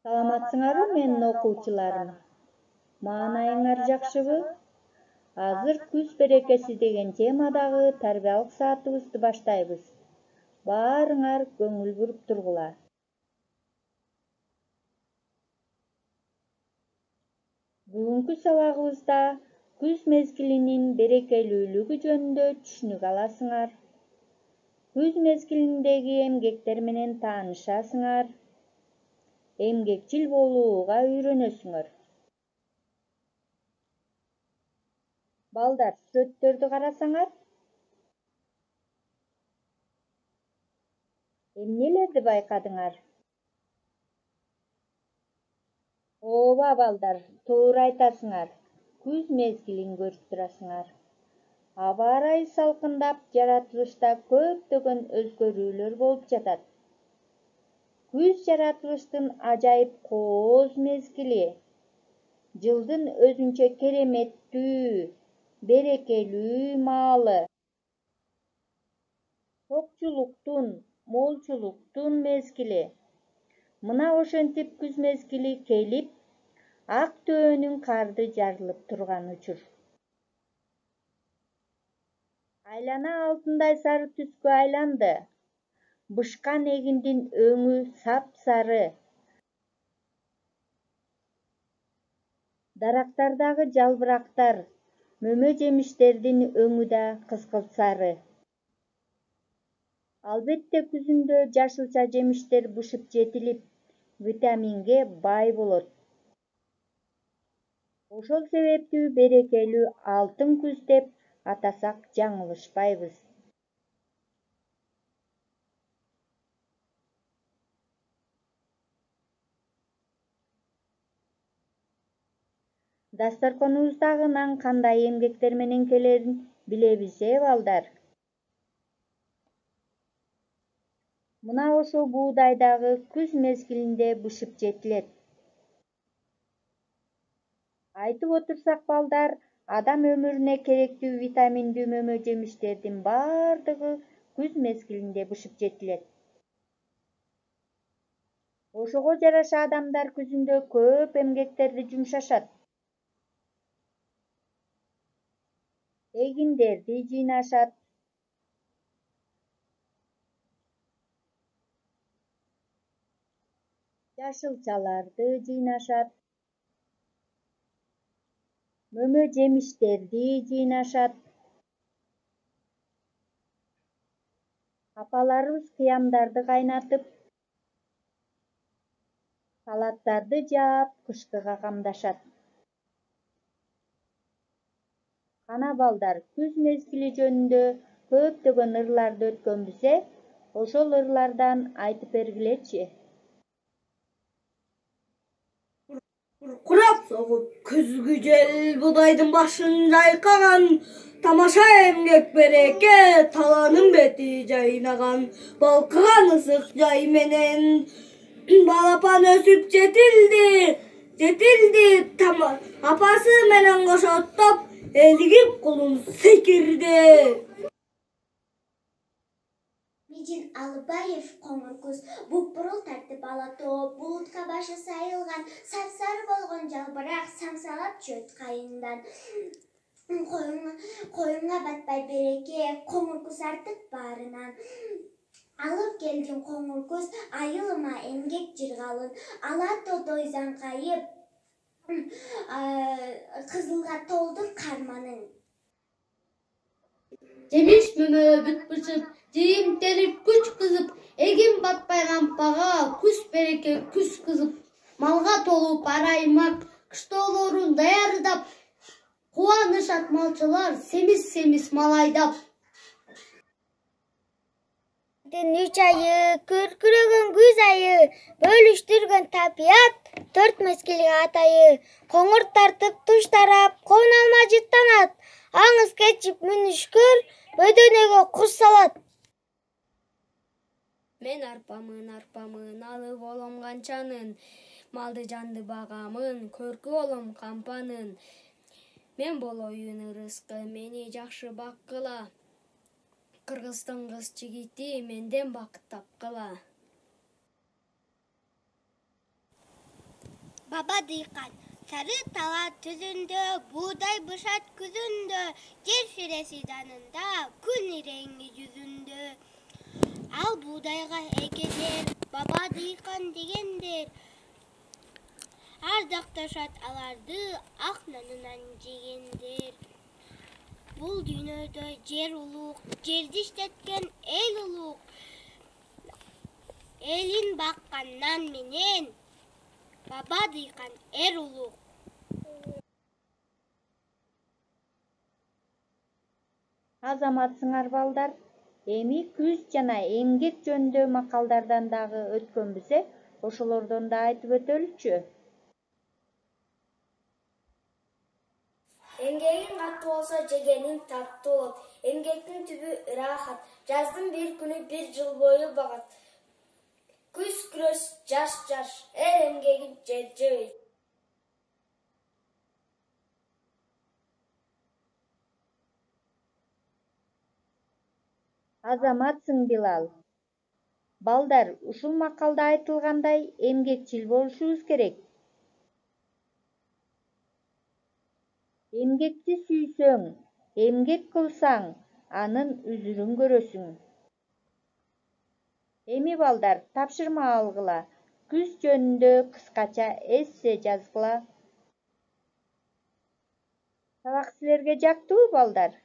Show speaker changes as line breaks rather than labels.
Саламатсыңарбы менин окуучуларым? Маанайыңар жакшыбы? Азыр күз берекеси деген темадагы тарбиялык саатыбызды баштайбыз. Баарыңар көңүл буруп тургула. Бүгүнкү сабагыбызда күз мезгилинин берекелүүлүгү жөнүндө түшүнүк аласыңар. Күз мезгилиндеги эмгектер менен таанышасыңар. Эмгекчил болууга үйрөнөсүңөр. Балдар, сүрөттөрдү карасаңар. Эмнелерди байкадыңар? Ооба балдар, туура айтасыңар. Күз мезгилин көрүп турасыңар. Аба ырайы салкындап, жаратылышта көптөгөн өзгөрүүлөр болуп жатат. Күз жаратылыштын ажайып кооз мезгили. Жылдын өзүнчө кереметтүү, берекелүү маалы. Токчулуктун, молчулуктун мезгили. Мына ошентип күз мезгили келип, ак төөнүн карды жарылып турган учур. Айлана алтындай сары түскө айланды. Бышкан эгиндин өңү сап-сары. Дарактардагы жалбырактар, мөмө жемиштердин өңү да кызгылт сары. Албетте күзүндө жашылча жемиштер бышып жетилип, витаминге бай болот. Ошол себептүү берекелүү алтын күз деп атасак жаңылышпайбыз. Дасторконубуздагы нан кандай эмгектер менен келерин билебиз балдар? Мына ошол буудай дагы күз мезгилинде бышып жетилет. Айтып отурсак балдар, адам өмүрүнө керектүү витаминдүү мөмө жемиштердин бардыгы күз мезгилинде бышып жетилет. Ошого жараша адамдар күзүндө көп эмгектерди жумшашат. Эгиндерди жыйнашат. Жашылчаларды жыйнашат. Мөмө жемиштерди жыйнашат. Апаларыбыз кыямдарды кайнатып, салаттарды жаап, кышкыга камдашат. Кана балдар, күз мезгили жөнүндө көптөгөн ырларды өткөнбүз, ошол ырлардан айтып бергилечи.
Курап согуп күзгү жел будайдын башын жайкаган, тамаша эмгек береке таланын бети жайнаган, балкыган ысык жай менен балапан өсүп жетилди, апасы менен кошо топ элигип кулун секирди.
Мижин Алыбаев коңур күз бупурул тартып ала тоо, булутка башы сайылган, сап-сары болгон жалбырак самсалап чөйт кайыңдан. Коюңга батпай береке, коңур күз артып баарынан. Алып келдин коңур күз, айылыма эмгек жыргалын, ала тодой заңкайып, кызылга толду карманың.
Жемиш мөмө бүт бышып, жыйын терип күч кызып, эгин батпай кампага, күз береке күз кызып, малга толуп араймак, кыштоолорун даярдап, кубанышат малчылар семиз мал айдап.
3 айы, күркүрөгөн күз айы, бөлүштүргөн табият, 4 мезгилге атайы, коңур тартып туш тарап, кон алма жыттанат, аңыз кечип мүнүшкөр, бөдөнөгө куш салат.
Мен арпамын, алып болом канчанын, малды жанды багамын, көркү болом кампанын. Мен болоюн ырыскы, мени жакшы баккыла. Кыргыздын кыз жигити менден бакыт тапкыла.
Baba dıykan, sarı tala tüzündü, buğday bışat küzündü, cer şiresi danında, gün rengi yüzündü. Al buğdayga ekeler, baba dıykan degendir. Ardaktaşat alardı, ak nanınan jegendir. Bul dünyada cer uluk, cerdi işletken el uluk. Elin bakkandan menen, baba dıykan er uluk.
Азаматсыңар балдар, эми күз жана эмгек жөнүндө макалдардан дагы өткөнбүз, ошолордон да айтып өтөлүчү.
Эмгегиң катуу болсо жегениң таттуу болот. Эмгектин түбү ырахат. Жаздын бир күнү бир жыл бою багат. Күз күрөш жаш эмгегин жебейт.
Азаматсың Билал. Балдар, ушул макалда айтылгандай эмгекчил болушубуз керек. Эмгекти сүйсөң, эмгек кылсаң, анын үзүрүн көрөсүң. Эми балдар, тапшырма алгыла. Күз жөнүндө кыскача эссе жазгыла. Сабак силерге жактыбы балдар?